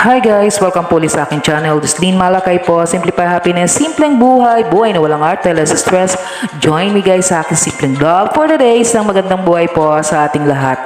Hi guys! Welcome po ulit sa aking channel. This is Lynn Malakay po. Simplify Happiness, simpleng buhay, buhay na walang arte, less stress. Join me guys sa aking simpleng vlog for the day. Isang magandang buhay po sa ating lahat.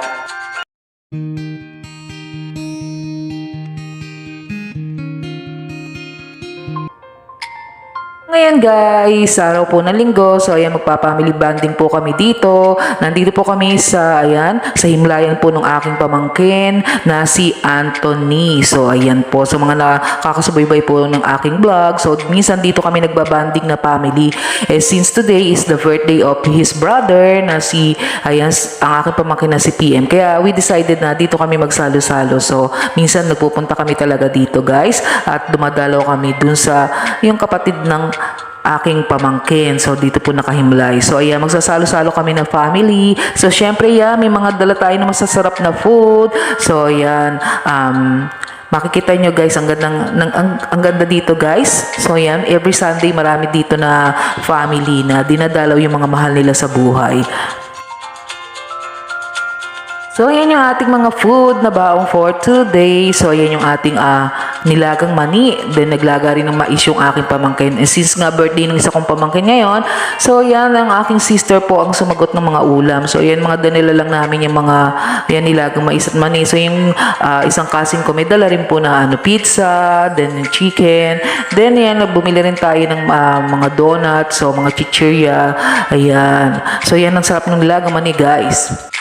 Ngayon guys, araw po ng linggo, so ayan, magpa-family bonding po kami dito. Nandito po kami sa, ayan, sa himlayan po ng aking pamangkin na si Anthony. So ayan po, sa mga nakakasubaybay po ng aking vlog, so minsan dito kami nagbabanding na family. Since today is the birthday of his brother na si, ayan, ang aking pamangkin na si PM. Kaya we decided na dito kami magsalo-salo. So minsan nagpupunta kami talaga dito guys, at dumadalaw kami dun sa yung kapatid ng aking pamangkin. So dito po nakahimlay. So ayan, magsasalo-salo kami ng family. So syempre yan, may mga dala tayo na masasarap na food. So ayan, makikita nyo guys, ang ganda dito guys. So ayan, every Sunday marami dito na family na dinadalaw yung mga mahal nila sa buhay. So, ayan yung ating mga food na baong for today. So, ayan yung ating nilagang mani. Then, naglaga rin ng mais yung aking pamangkin. And since nga birthday ng isa kong pamangkin ngayon, so, ayan ang aking sister po ang sumagot ng mga ulam. So, ayan mga danila lang namin yung mga ayan, nilagang mais at mani. So, yung isang kasing ko may dala rin po na pizza, then chicken. Then, ayan, bumili rin tayo ng mga donuts, so mga chichirya. Ayan. So, ayan ang sarap ng nilagang mani, guys.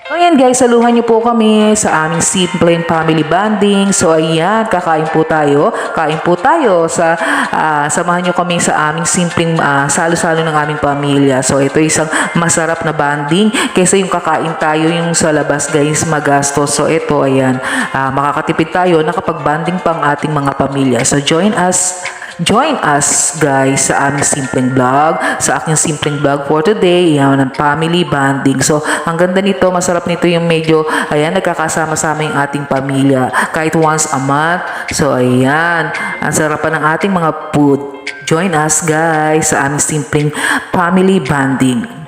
So ayan guys, saluhan niyo po kami sa aming simple family bonding. So ayan, kakain po tayo. Kain po tayo sa samahan niyo kami sa aming simpleng salo-salo ng aming pamilya. So ito isang masarap na bonding kaysa yung kakain tayo yung sa labas guys, magastos. So ito ayan, makakatipid tayo nakapag-bonding pang ating mga pamilya. So join us guys sa aming simpleng vlog, sa aking simpleng vlog for today, yan, ng family bonding. So, ang ganda nito, masarap nito yung medyo, ayan, nagkakasama-sama yung ating pamilya, kahit once a month. So, ayan, ang sarapan ng ating mga food. Join us guys sa aming simpleng family bonding.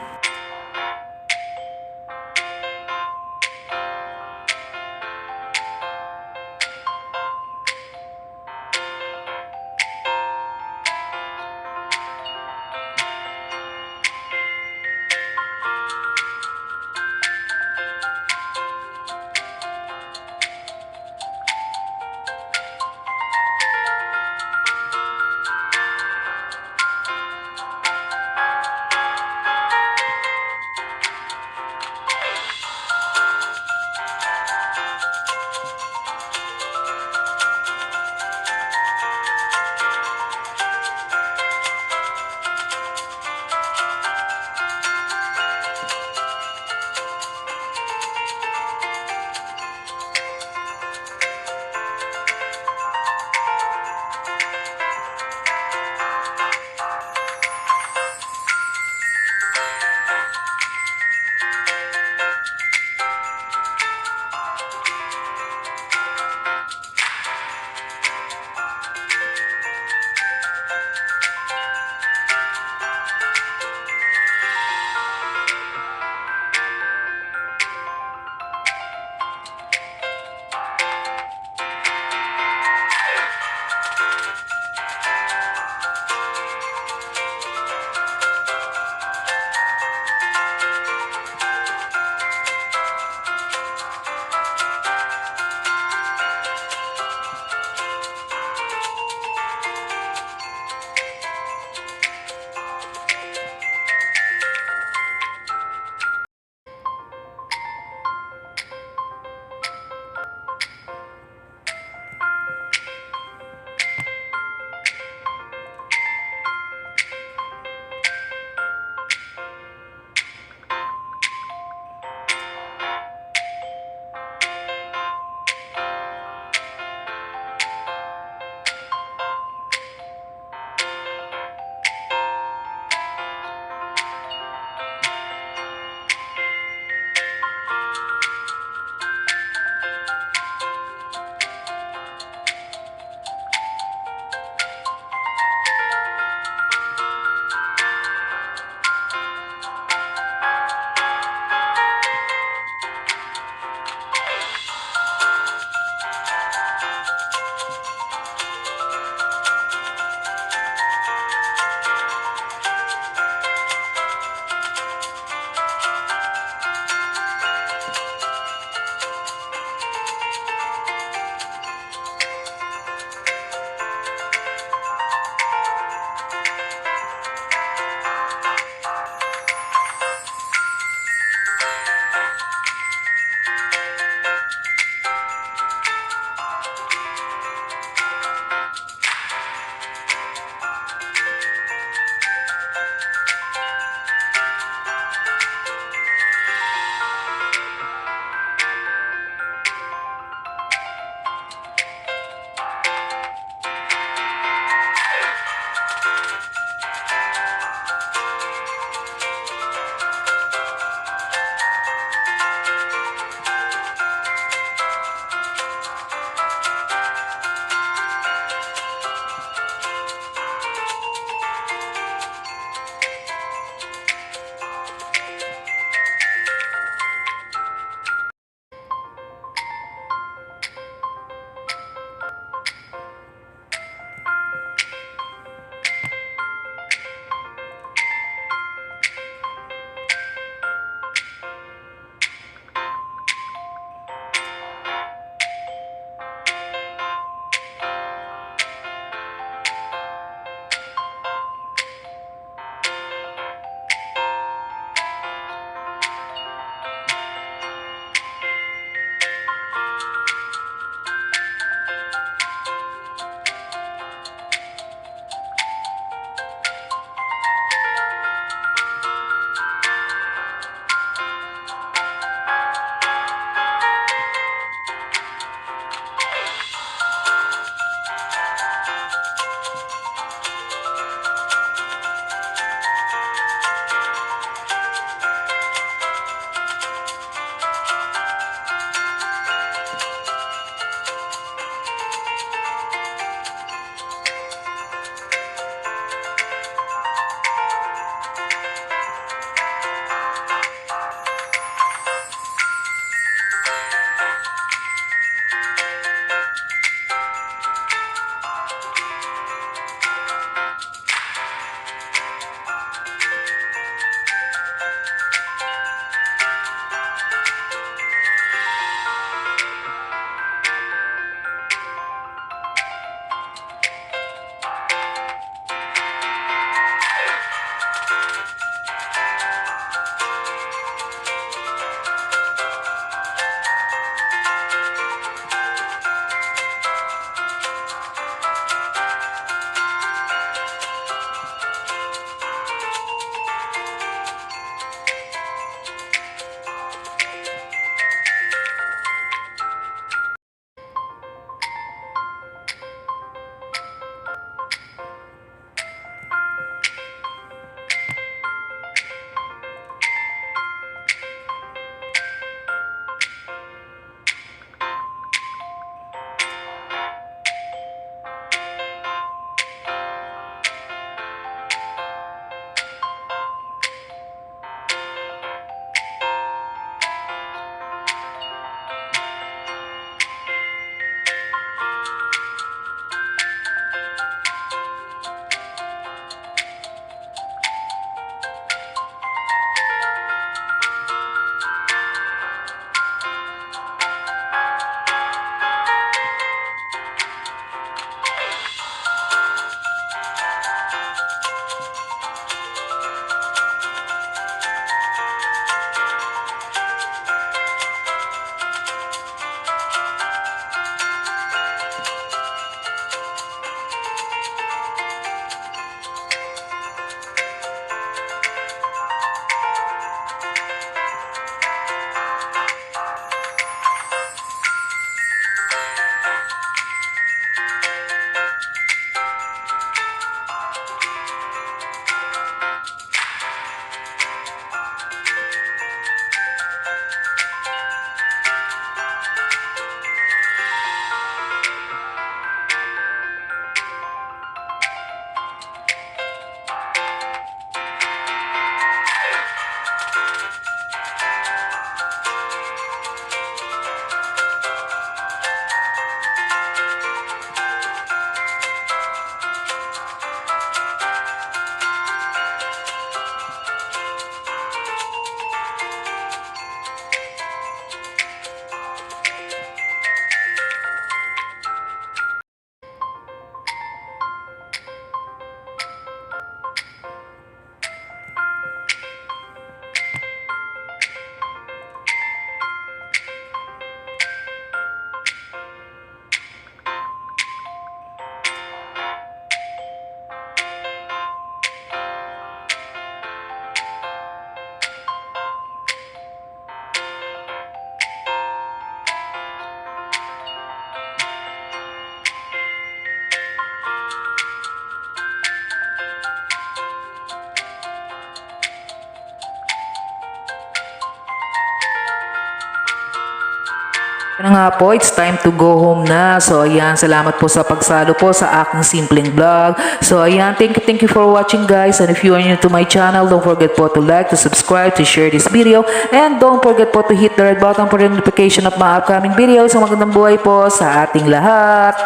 Ano nga po, it's time to go home na. So ayan, salamat po sa pagsalo po sa aking simpleng vlog. So ayan, thank you for watching guys. And if you are new to my channel, don't forget po to like, to subscribe, to share this video. And don't forget po to hit the red button for the notification of my upcoming videos. So magandang buhay po sa ating lahat.